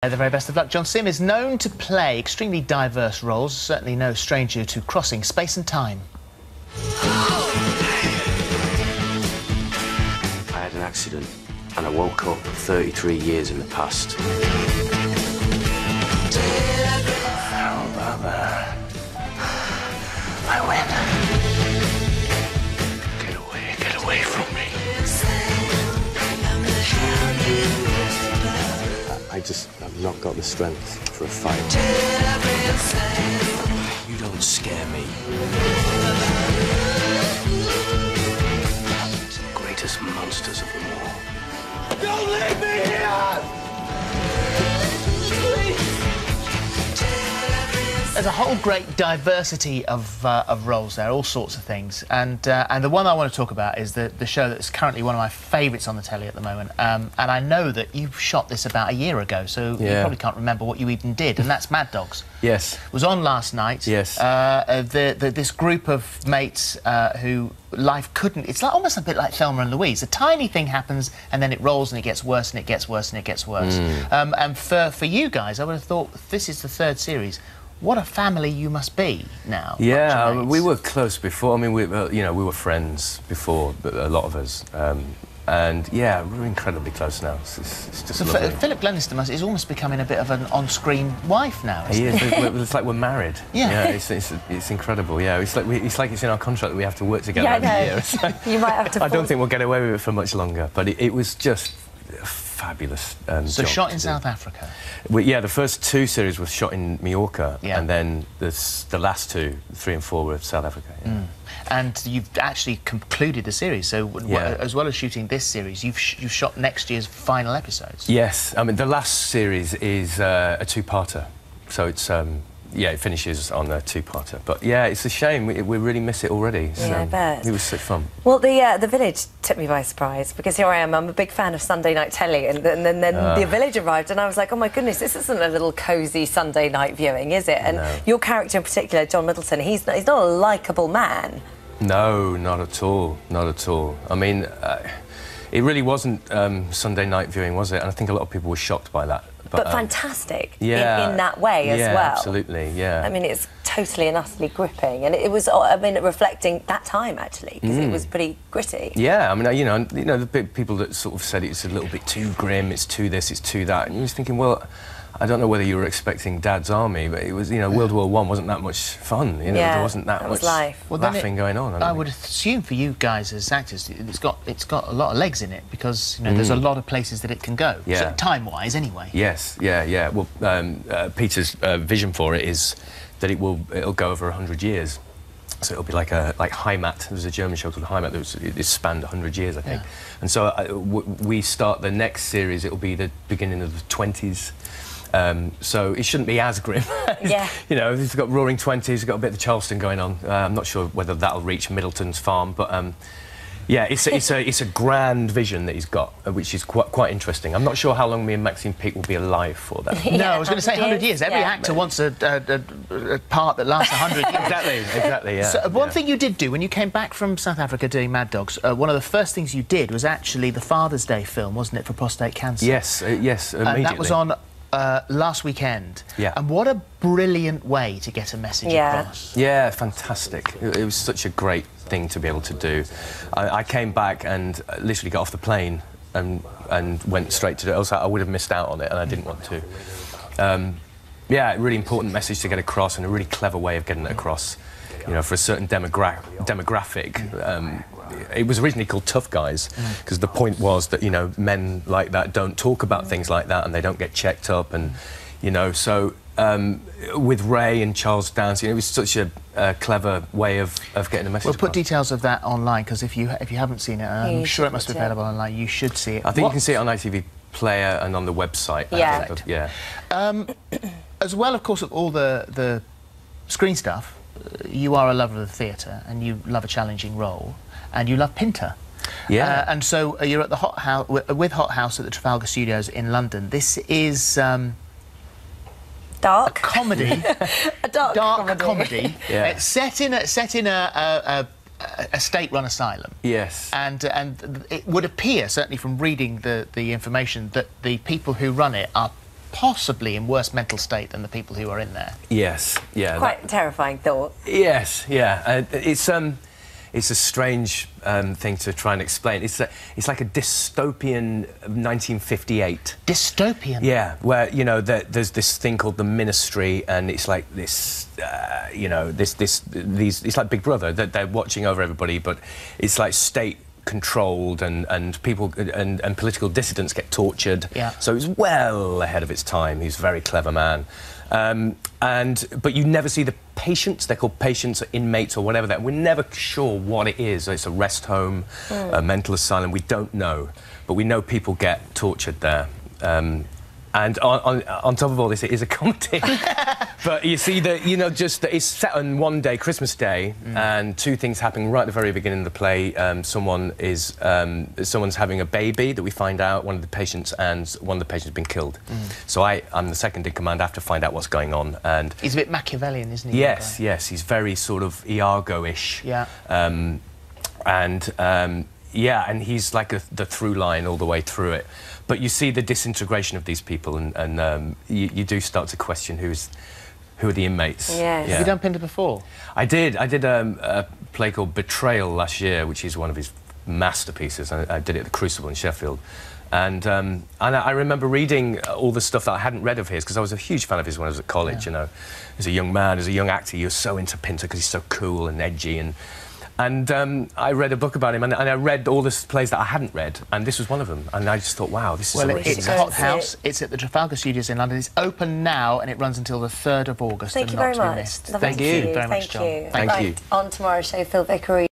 The very best of luck. John Simm is known to play extremely diverse roles, certainly no stranger to crossing space and time. I had an accident and I woke up 33 years in the past. Oh, brother. I win. Get away from me. I've not got the strength for a fight. You don't scare me. Greatest monsters of them all. Don't leave me here! There's a whole great diversity of roles there, all sorts of things, and the one I want to talk about is the show that's currently one of my favourites on the telly at the moment, and I know that you shot this about a year ago, so you probably can't remember what you even did, and that's Mad Dogs. Yes. It was on last night. Yes. This group of mates who life couldn't... It's like, almost a bit like Thelma and Louise. A tiny thing happens, and then it rolls, and it gets worse, and it gets worse, and it gets worse. And for you guys, I would have thought, this is the third series. What a family you must be now. Yeah, we were close before. I mean, we were friends before, but a lot of us. And yeah, we're incredibly close now. It's just lovely. Phil Glenister is almost becoming a bit of an on-screen wife now. He is. It's like we're married. Yeah. It's incredible. Yeah, it's like it's in our contract that we have to work together every year. You might have to. I don't think we'll get away with it for much longer. But it was just a fabulous. So shot in South Africa. Yeah, the first two series were shot in Mallorca, yeah. And then the last two, 3 and 4, were South Africa. Yeah. And you've actually concluded the series, so as well as shooting this series, you've shot next year's final episodes. Yes, I mean the last series is a two-parter, so it's yeah, it finishes on a two-parter. But yeah, it's a shame we really miss it already. So yeah, I bet. It was so fun. Well, the Village took me by surprise because here I am. I'm a big fan of Sunday night telly, and then the Village arrived, and I was like, oh my goodness, this isn't a little cosy Sunday night viewing, is it? And your character in particular, John Middleton, he's not a likeable man. No, not at all. Not at all. I mean, it really wasn't Sunday night viewing, was it? And I think a lot of people were shocked by that. But fantastic in that way as well. Yeah, absolutely, yeah. I mean, it's totally and utterly gripping, and it was, I mean, reflecting that time, actually, because it was pretty gritty. Yeah, I mean, you know, the people that sort of said it's a little bit too grim, it's too this, it's too that, and you was thinking, well, I don't know whether you were expecting Dad's Army, but it was, you know, World War I wasn't that much fun, you know, there wasn't that much laughing going on. I would assume for you guys as actors, it's got a lot of legs in it, because, you know, there's a lot of places that it can go, so time-wise, anyway. Yes, yeah. Well, Peter's vision for it is that it'll go over 100 years. So it'll be like Heimat. There was a German show called Heimat it spanned 100 years, I think. And so we start the next series, it'll be the beginning of the 20s. So it shouldn't be as grim. You know, it's got Roaring Twenties, it's got a bit of Charleston going on. I'm not sure whether that'll reach Middleton's farm, but yeah, it's a grand vision that he's got, which is quite interesting. I'm not sure how long me and Maxine Peake will be alive for that. No, I was going to say 100 years. Every actor wants a part that lasts 100 years. Exactly, yeah. So one thing you did do when you came back from South Africa doing Mad Dogs, one of the first things you did was actually the Father's Day film, wasn't it, for prostate cancer? Yes, yes, immediately. And that was on last weekend. Yeah. And what a brilliant way to get a message across. Yeah, fantastic. It was such a great thing to be able to do. I came back and literally got off the plane and went straight to it. Else I would have missed out on it, and I didn't want to. Yeah, really important message to get across, and a really clever way of getting it across. You know, for a certain demographic. It was originally called Tough Guys, because the point was that, you know, men like that don't talk about things like that, and they don't get checked up, and, you know, so with Ray and Charles Dance, you know, it was such a clever way of getting a message We'll put across. Details of that online, because if you haven't seen it, I'm sure it must be available online, you should see it. I think you can see it on ITV Player and on the website. Yeah. As well, of course, of all the screen stuff, you are a lover of the theatre, and you love a challenging role, and you love Pinter. Yeah. And so you're at the Hothouse with Hothouse at the Trafalgar Studios in London. This is dark a comedy, a dark comedy. It's set in a state-run asylum. Yes. And it would appear, certainly from reading the information, that the people who run it are possibly in worse mental state than the people who are in there. Yes, yeah. Quite a terrifying thought. Yes, yeah. It's a strange thing to try and explain. It's like a dystopian 1958. Dystopian? Yeah, where, you know, there's this thing called the Ministry, and it's like this, you know, it's like Big Brother, that they're watching over everybody, but it's like state-controlled, and people and political dissidents get tortured. Yeah. So he's well ahead of its time. He's a very clever man. But you never see the patients. They're called patients or inmates or whatever. We're never sure what it is. It's a rest home, a mental asylum. We don't know, but we know people get tortured there. And on top of all this, it is a comedy. But you see that, you know, just that it's set on one day, Christmas Day, and two things happening right at the very beginning of the play. Someone's having a baby that we find out, one of the patients, and one of the patients has been killed. So I'm the second in command. I have to find out what's going on. And he's a bit Machiavellian, isn't he? Yes, yes. He's very sort of Iago-ish. Yeah. Yeah, and he's like the through line all the way through it. But you see the disintegration of these people, and you do start to question who are the inmates. Yes. Yeah. Have you done Pinter before? I did. I did a play called Betrayal last year, which is one of his masterpieces. I did it at the Crucible in Sheffield. And I remember reading all the stuff that I hadn't read of his, because I was a huge fan of his when I was at college, you know. As a young man, as a young actor, he was so into Pinter because he's so cool and edgy. And I read a book about him, and I read all the plays that I hadn't read, and this was one of them. And I just thought, wow, this is amazing. It's Hothouse. It's at the Trafalgar Studios in London. It's open now, and it runs until the 3rd of August. Thank you very much. Thank you very much, John. Thank you. On tomorrow's show, Phil Vickery.